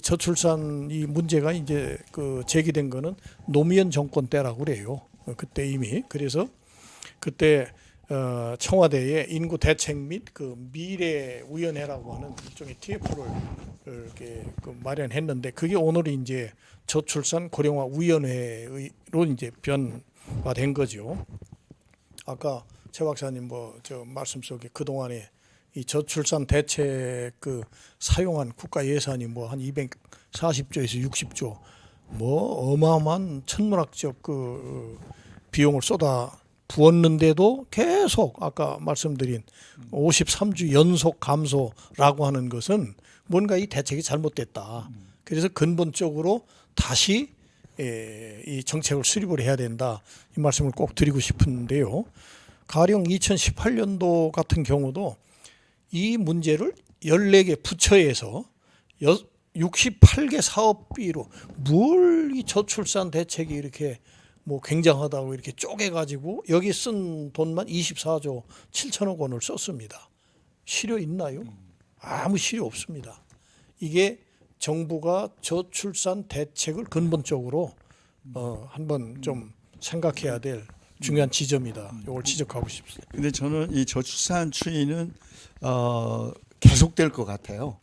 저출산 이 문제가 이제 그 제기된 거는 노무현 정권 때라고 그래요. 그때 이미. 그래서 그때 청와대에 인구 대책 및 그 미래위원회라고 하는 일종의 TF를 이렇게 그 마련했는데, 그게 오늘 이제 저출산 고령화 위원회로 이제 변화된 거죠. 아까 최 박사님 저 말씀 속에 그 동안에 이 저출산 대책 그 사용한 국가 예산이 한 240조에서 60조 어마어마한 천문학적 그 비용을 쏟아 부었는데도 계속 아까 말씀드린 53주 연속 감소라고 하는 것은 뭔가 이 대책이 잘못됐다. 그래서 근본적으로 다시 이 정책을 수립을 해야 된다. 이 말씀을 꼭 드리고 싶은데요. 가령 2018년도 같은 경우도 이 문제를 14개 부처에서 68개 사업비로 뭘 이 저출산 대책이 이렇게 굉장하다고 이렇게 쪼개가지고 여기 쓴 돈만 24조 7천억 원을 썼습니다. 실효 있나요? 아무 실효 없습니다. 이게 정부가 저출산 대책을 근본적으로 한번 좀 생각해야 될 중요한 지점이다. 이걸 지적하고 싶습니다. 근데 저는 이 저출산 추이는 계속될 것 같아요.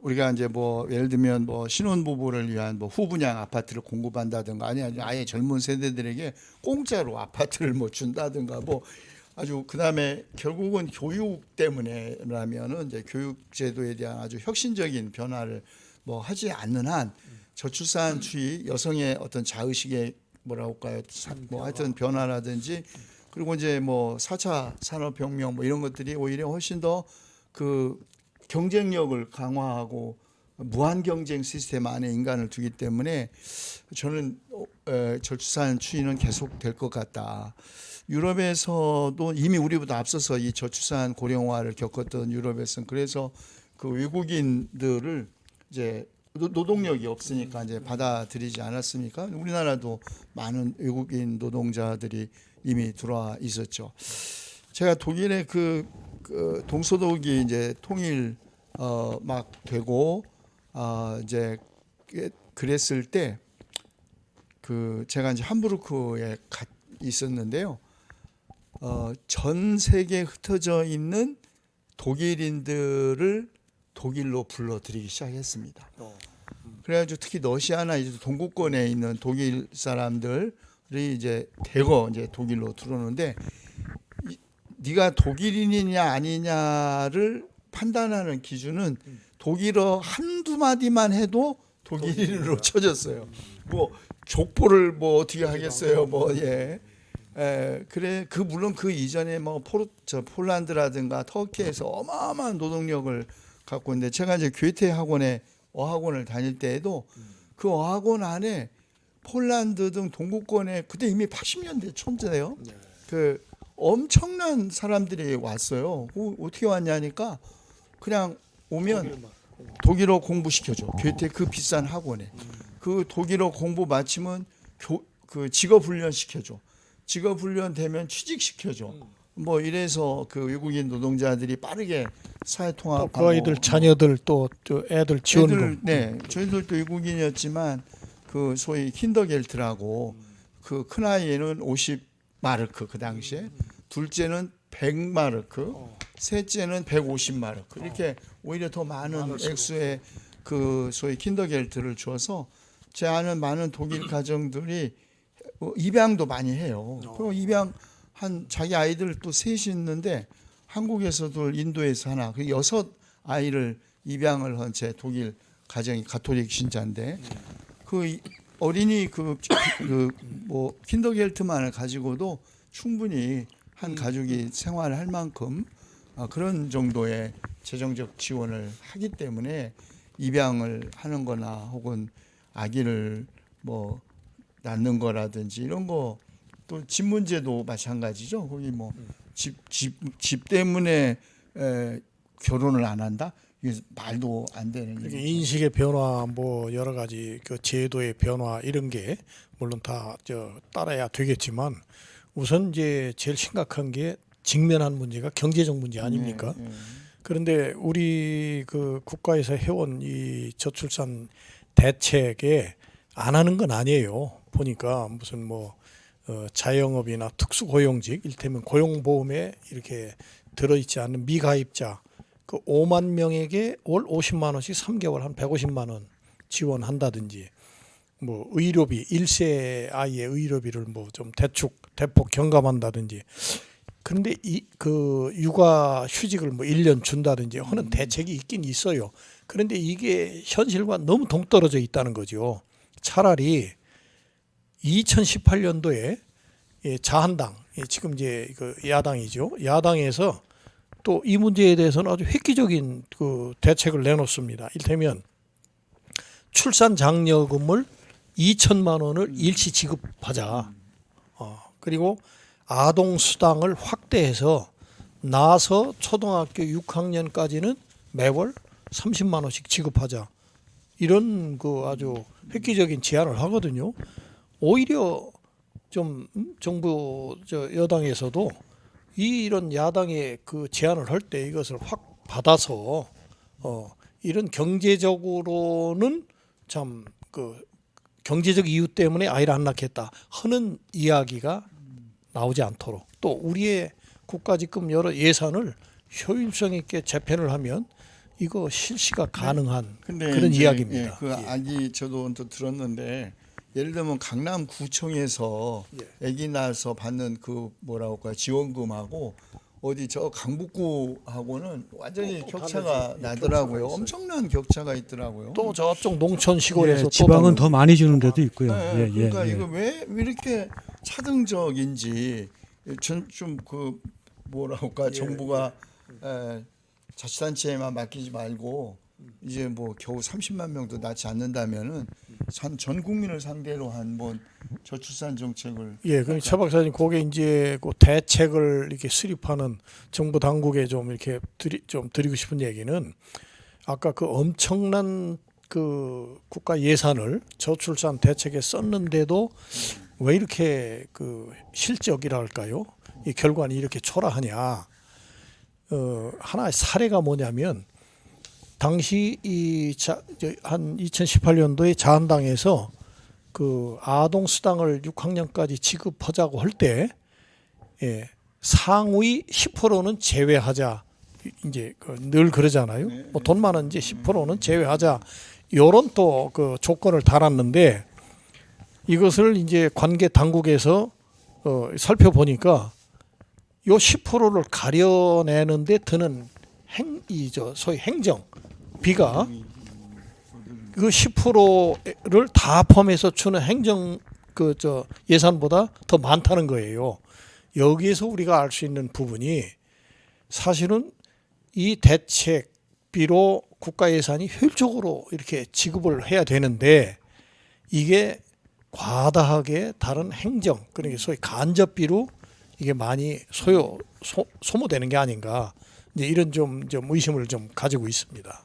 우리가 이제 예를 들면 신혼부부를 위한 후분양 아파트를 공급한다든가 아예 젊은 세대들에게 공짜로 아파트를 준다든가 아주 그다음에 결국은 교육 때문에라면은 이제 교육 제도에 대한 아주 혁신적인 변화를 하지 않는 한 저출산 추이 여성의 어떤 자의식의 할까요? 하여튼 변화라든지 그리고 이제 4차 산업혁명 이런 것들이 오히려 훨씬 더 그 경쟁력을 강화하고 무한 경쟁 시스템 안에 인간을 두기 때문에 저는 저출산 추이는 계속될 것 같다. 유럽에서도 이미 우리보다 앞서서 이 저출산 고령화를 겪었던 유럽에서는 그래서 그 외국인들을 이제 노동력이 없으니까 이제 받아들이지 않았습니까? 우리나라도 많은 외국인 노동자들이 이미 들어와 있었죠. 제가 독일의 그 동서독이 이제 통일 막 되고 이제 그랬을 때 제가 이제 함부르크에 있었는데요. 전 세계에 흩어져 있는 독일인들을 독일로 불러들이기 시작했습니다. 그래가지고 특히 러시아나 이제 동구권에 있는 독일 사람들이 이제 대거 이제 독일로 들어오는데 네가 독일인이냐 아니냐를 판단하는 기준은 독일어 한두 마디만 해도 독일인으로 쳐졌어요. 족보를 어떻게 하겠어요? 그래 물론 그 이전에 폴란드라든가 터키에서 어마어마한 노동력을 갖고 있는데 제가 이제 괴테 학원에 어학원을 다닐 때에도 그 어학원 안에 폴란드 등 동구권에 그때 이미 80년대 초인데요. 그 엄청난 사람들이 왔어요. 어떻게 왔냐니까 그냥 오면 독일어 공부시켜줘. 괴테 그 비싼 학원에. 그 독일어 공부 마치면 그 직업훈련 시켜줘. 직업훈련 되면 취직시켜줘. 이래서 그 외국인 노동자들이 빠르게 사회통합하고 그 아이들 자녀들 또 애들 지원금. 네, 저희들도 외국인이었지만 그 소위 킨더겔트라고 그 큰 아이는 50마르크 그 당시에 둘째는 100마르크, 셋째는 150마르크 이렇게 오히려 더 많은 액수의 그 소위 킨더겔트를 줘서 제 아는 많은 독일 가정들이 입양도 많이 해요. 그리고 입양 자기 아이들 또 셋이 있는데 한국에서도 인도에서 하나 그 6아이를 입양을 한 제 독일 가정이 가톨릭 신자인데 그 어린이 킨더겔트만을 가지고도 충분히 한 가족이 생활할 만큼 그런 정도의 재정적 지원을 하기 때문에 입양을 하는 거나 혹은 아기를 낳는 거라든지 이런 거 또 집 문제도 마찬가지죠. 거기 집 때문에 결혼을 안 한다? 이게 말도 안 되는 그러니까 인식의 변화 여러 가지 그 제도의 변화 이런 게 물론 다 따라야 되겠지만 우선 이제 제일 심각한 게 직면한 문제가 경제적 문제 아닙니까? 그런데 우리 그 국가에서 해온 이 저출산 대책에 안 하는 건 아니에요. 보니까 무슨 뭐 자영업이나 특수고용직, 일테면 고용보험에 이렇게 들어있지 않는 미가입자 그 5만 명에게 월 50만 원씩 3개월 한 150만 원 지원한다든지, 뭐 의료비 1세 아이의 의료비를 뭐 좀 대폭 경감한다든지, 그런데 이 그 육아 휴직을 뭐 1년 준다든지 하는 대책이 있긴 있어요. 그런데 이게 현실과 너무 동떨어져 있다는 거죠. 차라리 2018년도에 자한당, 지금 이제 그 야당이죠. 야당에서 또 이 문제에 대해서는 아주 획기적인 그 대책을 내놓습니다. 일테면 출산 장려금을 2천만 원을 일시 지급하자. 그리고 아동 수당을 확대해서 나서 초등학교 6학년까지는 매월 30만 원씩 지급하자. 이런 그 아주 획기적인 제안을 하거든요. 오히려 좀 정부 여당에서도 이런 야당의 그 제안을 할 때 이것을 확 받아서 이런 경제적으로는 참 그 경제적 이유 때문에 아이를 안 낳겠다 하는 이야기가 나오지 않도록, 또 우리의 국가지금 여러 예산을 효율성 있게 재편을 하면 이거 실시가 가능한 근데 그런 이제, 이야기입니다. 그 아기 저도 또 들었는데, 예를 들면 강남구청에서 아기 낳아서 받는 그 뭐라고 할까요, 지원금하고 어디 저 강북구하고는 완전히 또 격차가 다르지. 나더라고요. 격차가 엄청난 격차가 있더라고요. 또 저쪽 농촌 시골에서 예, 또 지방은 다른 더 많이 주는 데도 있고요. 네, 예, 그러니까 예, 이거 왜 이렇게 차등적인지 좀 그 뭐라고 할까, 정부가 자치단체에만 맡기지 말고 이제 뭐 겨우 30만 명도 낳지 않는다면은 전 국민을 상대로 한번 저출산 정책을. 그럼 차 박사님, 그게 이제 그 대책을 이렇게 수립하는 정부 당국에 좀 이렇게 드리고 싶은 얘기는, 아까 그 엄청난 그 국가 예산을 저출산 대책에 썼는데도 왜 이렇게 그 실적이라 할까요? 이 결과는 이렇게 초라하냐? 하나의 사례가 뭐냐면, 당시 한 2018년도에 자한당에서 그 아동 수당을 6학년까지 지급하자고 할 때 상위 10%는 제외하자. 이제 늘 그러잖아요. 뭐 돈 많은 이제 10%는 제외하자. 요런 또 그 조건을 달았는데, 이것을 이제 관계 당국에서 살펴보니까 요 10%를 가려내는데 드는 소위 행정비가 그 10%를 다 포함해서 주는 행정 예산보다 더 많다는 거예요. 여기에서 우리가 알 수 있는 부분이, 사실은 이 대책비로 국가 예산이 효율적으로 이렇게 지급을 해야 되는데, 이게 과다하게 다른 행정, 그러니까 소위 간접비로 이게 많이 소모되는 게 아닌가, 이제 이런 좀 의심을 좀 가지고 있습니다.